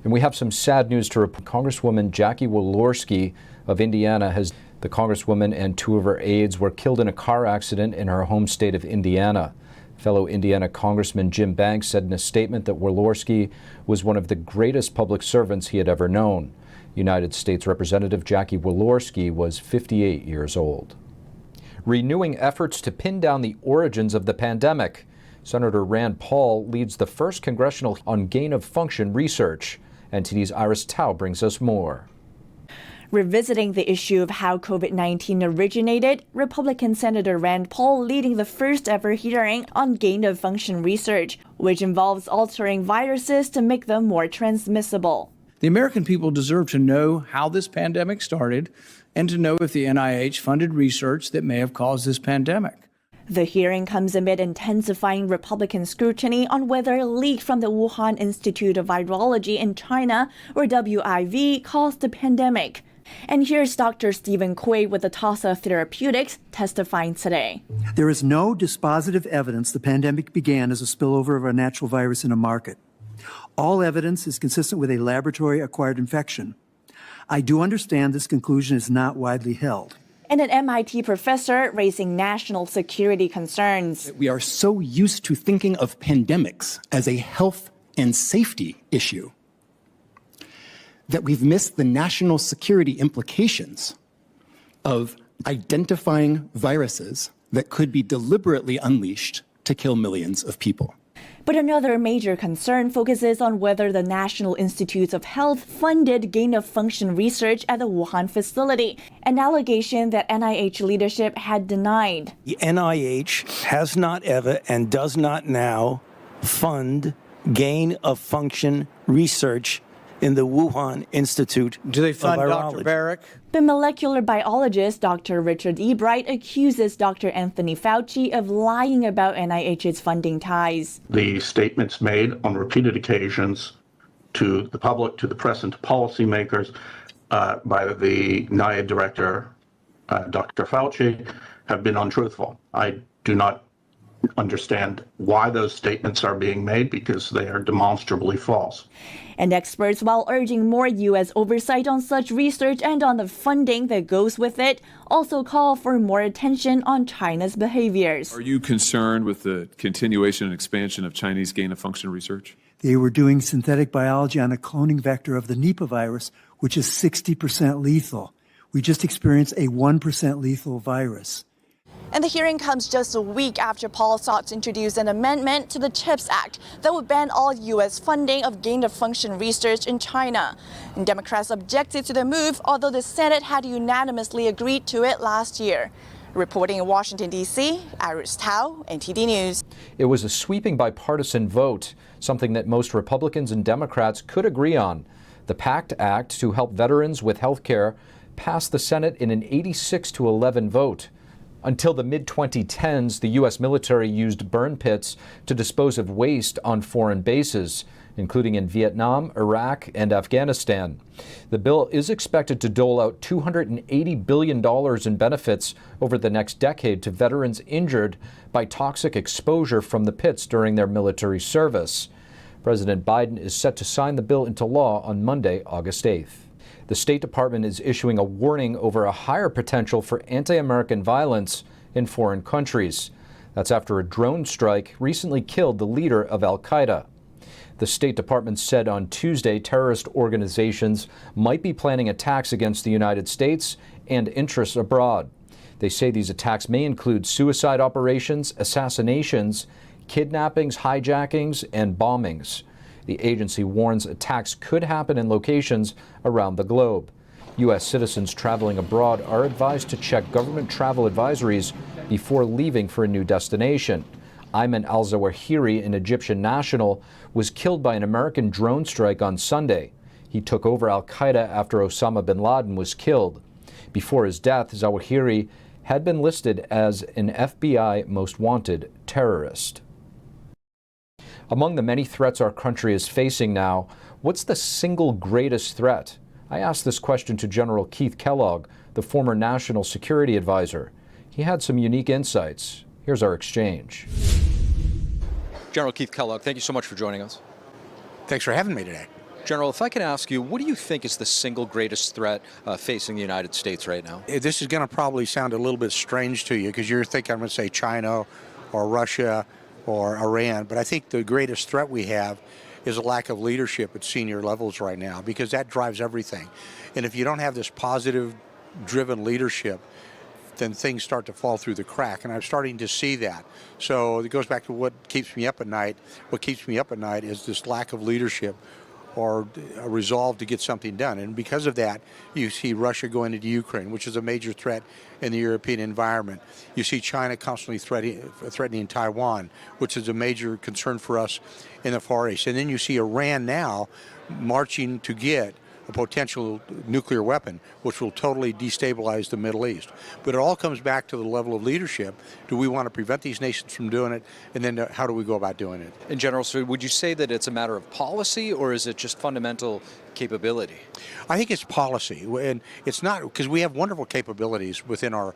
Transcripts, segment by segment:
And we have some sad news to report. Congresswoman Jackie Walorski of Indiana the congresswoman and two of her aides were killed in a car accident in her home state of Indiana. Fellow Indiana Congressman Jim Banks said in a statement that Walorski was one of the greatest public servants he had ever known. United States Representative Jackie Walorski was 58 years old. Renewing efforts to pin down the origins of the pandemic. Senator Rand Paul leads the first congressional on gain-of-function research. NTD's Iris Tao brings us more. Revisiting the issue of how COVID-19 originated, Republican Senator Rand Paul leading the first ever hearing on gain-of-function research, which involves altering viruses to make them more transmissible. The American people deserve to know how this pandemic started and to know if the NIH funded research that may have caused this pandemic. The hearing comes amid intensifying Republican scrutiny on whether a leak from the Wuhan Institute of Virology in China, or WIV, caused the pandemic. And here's Dr. Stephen Quaid with the TASA Therapeutics testifying today. There is no dispositive evidence the pandemic began as a spillover of a natural virus in a market. All evidence is consistent with a laboratory-acquired infection. I do understand this conclusion is not widely held. And an MIT professor raising national security concerns. We are so used to thinking of pandemics as a health and safety issue that we've missed the national security implications of identifying viruses that could be deliberately unleashed to kill millions of people. But another major concern focuses on whether the National Institutes of Health funded gain-of-function research at the Wuhan facility, an allegation that NIH leadership had denied. The NIH has not ever and does not now fund gain-of-function research in the Wuhan Institute of Virology. Do they fund Dr. Barrick? The molecular biologist Dr. Richard Ebright accuses Dr. Anthony Fauci of lying about NIH's funding ties. The statements made on repeated occasions to the public, to the press, and to policymakers by the NIAID director, Dr. Fauci, have been untruthful. I do not understand why those statements are being made because they are demonstrably false. And experts, while urging more U.S. oversight on such research and on the funding that goes with it, also call for more attention on China's behaviors. Are you concerned with the continuation and expansion of Chinese gain-of-function research? They were doing synthetic biology on a cloning vector of the Nipah virus, which is 60% lethal. We just experienced a 1% lethal virus. And the hearing comes just a week after Paul sought to introduce an amendment to the CHIPS Act that would ban all U.S. funding of gain-of-function research in China. And Democrats objected to the move, although the Senate had unanimously agreed to it last year. Reporting in Washington, D.C., Iris Tao, NTD News. It was a sweeping bipartisan vote, something that most Republicans and Democrats could agree on. The PACT Act to help veterans with health care passed the Senate in an 86-11 vote. Until the mid-2010s, the U.S. military used burn pits to dispose of waste on foreign bases, including in Vietnam, Iraq, and Afghanistan. The bill is expected to dole out $280 billion in benefits over the next decade to veterans injured by toxic exposure from the pits during their military service. President Biden is set to sign the bill into law on Monday, August 8th. The State Department is issuing a warning over a higher potential for anti-American violence in foreign countries. That's after a drone strike recently killed the leader of Al-Qaeda. The State Department said on Tuesday terrorist organizations might be planning attacks against the United States and interests abroad. They say these attacks may include suicide operations, assassinations, kidnappings, hijackings, and bombings. The agency warns attacks could happen in locations around the globe. U.S. citizens traveling abroad are advised to check government travel advisories before leaving for a new destination. Ayman al-Zawahiri, an Egyptian national, was killed by an American drone strike on Sunday. He took over Al-Qaeda after Osama bin Laden was killed. Before his death, Zawahiri had been listed as an FBI most wanted terrorist. Among the many threats our country is facing now, what's the single greatest threat? I asked this question to General Keith Kellogg, the former National Security Advisor. He had some unique insights. Here's our exchange. General Keith Kellogg, thank you so much for joining us. Thanks for having me today. General, if I can ask you, what do you think is the single greatest threat facing the United States right now? This is going to probably sound a little bit strange to you because you're thinking I'm going to say China or Russia or Iran, but I think the greatest threat we have is a lack of leadership at senior levels right now, because that drives everything. And if you don't have this positive, driven leadership, then things start to fall through the crack, and I'm starting to see that. So it goes back to what keeps me up at night. What keeps me up at night is this lack of leadership or a resolve to get something done. And because of that, you see Russia going into Ukraine, which is a major threat in the European environment. You see China constantly threatening Taiwan, which is a major concern for us in the Far East. And then you see Iran now marching to get a potential nuclear weapon, which will totally destabilize the Middle East. But it all comes back to the level of leadership. Do we want to prevent these nations from doing it? And then how do we go about doing it? In general, so would you say that it's a matter of policy, or is it just fundamental capability? I think it's policy, and it's not, because we have wonderful capabilities within our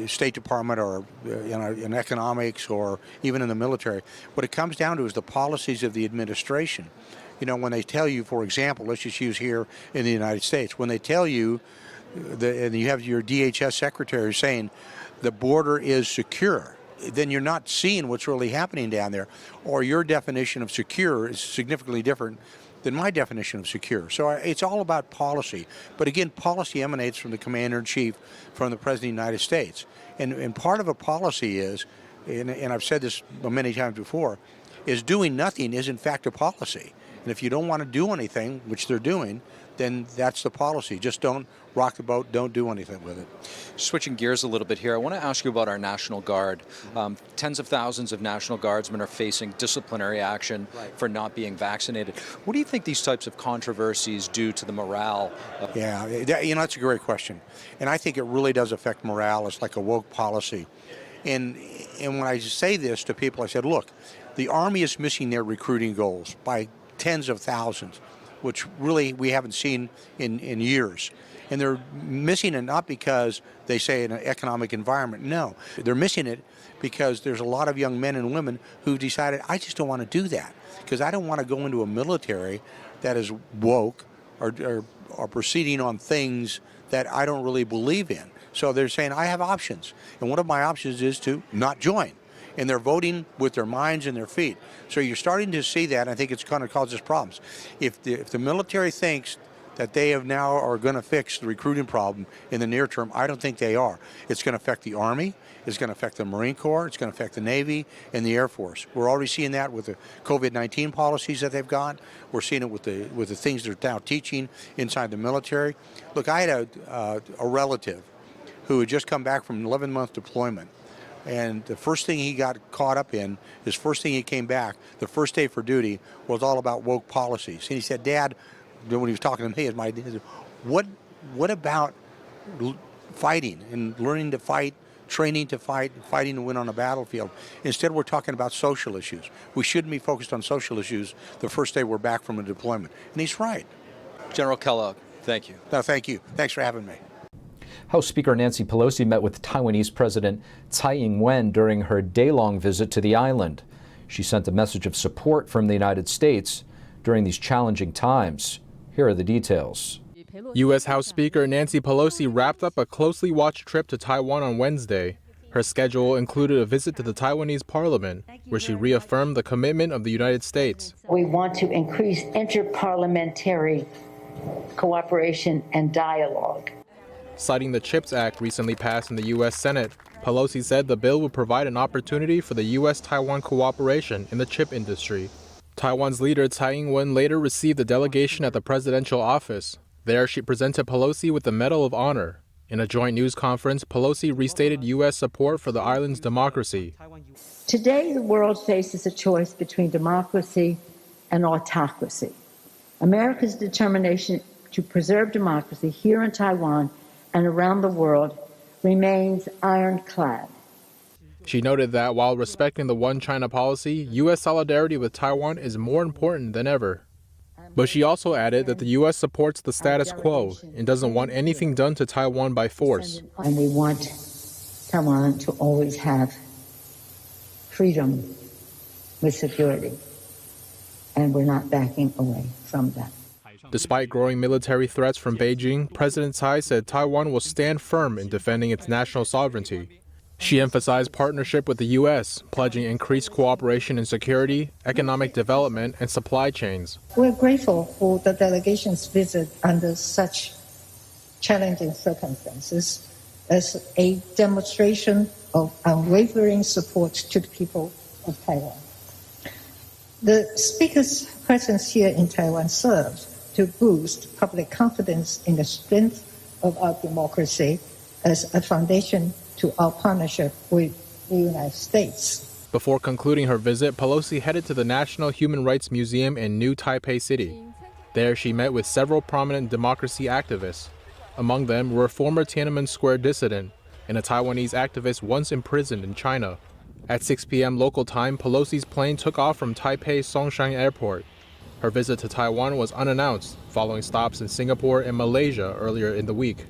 State Department or in economics or even in the military. What it comes down to is the policies of the administration. You know, when they tell you, for example, let's just use here in the United States, when they tell you, and you have your DHS secretary saying the border is secure, then you're not seeing what's really happening down there, or your definition of secure is significantly different than my definition of secure. So it's all about policy. But again, policy emanates from the Commander-in-Chief, from the President of the United States. And part of a policy is, and I've said this many times before, is doing nothing is in fact a policy. And if you don't want to do anything, which they're doing, then that's the policy. Just don't rock the boat, don't do anything with it. Switching gears a little bit here, I want to ask you about our National Guard. Tens of thousands of National Guardsmen are facing disciplinary action for not being vaccinated. What do you think these types of controversies do to the morale? Yeah, that's a great question. And I think it really does affect morale. It's like a woke policy. And when I say this to people, I said, look, the Army is missing their recruiting goals by tens of thousands, which really we haven't seen in years. And they're missing it not because they say in an economic environment. No, they're missing it because there's a lot of young men and women who've decided, I just don't want to do that, because I don't want to go into a military that is woke or proceeding on things that I don't really believe in. So they're saying, I have options. And one of my options is to not join. And they're voting with their minds and their feet. So you're starting to see that. I think it's going to cause us problems. If the military thinks that they have now are going to fix the recruiting problem in the near term, I don't think they are. It's going to affect the Army. It's going to affect the Marine Corps. It's going to affect the Navy and the Air Force. We're already seeing that with the COVID-19 policies that they've got. We're seeing it with the things they're now teaching inside the military. Look, I had a relative who had just come back from an 11-month deployment. And the first thing he got caught up in, his first thing he came back, the first day for duty, was all about woke policies. And he said, Dad, when he was talking to me, he said, what about fighting and learning to fight, training to fight, fighting to win on a battlefield? Instead, we're talking about social issues. We shouldn't be focused on social issues the first day we're back from a deployment. And he's right. General Kellogg, thank you. No, thank you. Thanks for having me. House Speaker Nancy Pelosi met with Taiwanese President Tsai Ing-wen during her day-long visit to the island. She sent a message of support from the United States during these challenging times. Here are the details. U.S. House Speaker Nancy Pelosi wrapped up a closely watched trip to Taiwan on Wednesday. Her schedule included a visit to the Taiwanese parliament, where she reaffirmed the commitment of the United States. We want to increase interparliamentary cooperation and dialogue. Citing the CHIPS Act recently passed in the U.S. Senate, Pelosi said the bill would provide an opportunity for the U.S.-Taiwan cooperation in the chip industry. Taiwan's leader Tsai Ing-wen later received a delegation at the presidential office. There, she presented Pelosi with the Medal of Honor. In a joint news conference, Pelosi restated U.S. support for the island's democracy. Today, the world faces a choice between democracy and autocracy. America's determination to preserve democracy here in Taiwan and around the world remains ironclad. She noted that while respecting the One China policy, U.S. solidarity with Taiwan is more important than ever. But she also added that the U.S. supports the status quo and doesn't want anything done to Taiwan by force. And we want Taiwan to always have freedom with security. And we're not backing away from that. Despite growing military threats from Beijing, President Tsai said Taiwan will stand firm in defending its national sovereignty. She emphasized partnership with the U.S., pledging increased cooperation in security, economic development, and supply chains. We're grateful for the delegation's visit under such challenging circumstances as a demonstration of unwavering support to the people of Taiwan. The Speaker's presence here in Taiwan serves to boost public confidence in the strength of our democracy as a foundation to our partnership with the United States. Before concluding her visit, Pelosi headed to the National Human Rights Museum in New Taipei City. There, she met with several prominent democracy activists. Among them were a former Tiananmen Square dissident and a Taiwanese activist once imprisoned in China. At 6 p.m. local time, Pelosi's plane took off from Taipei Songshan Airport. Her visit to Taiwan was unannounced, following stops in Singapore and Malaysia earlier in the week.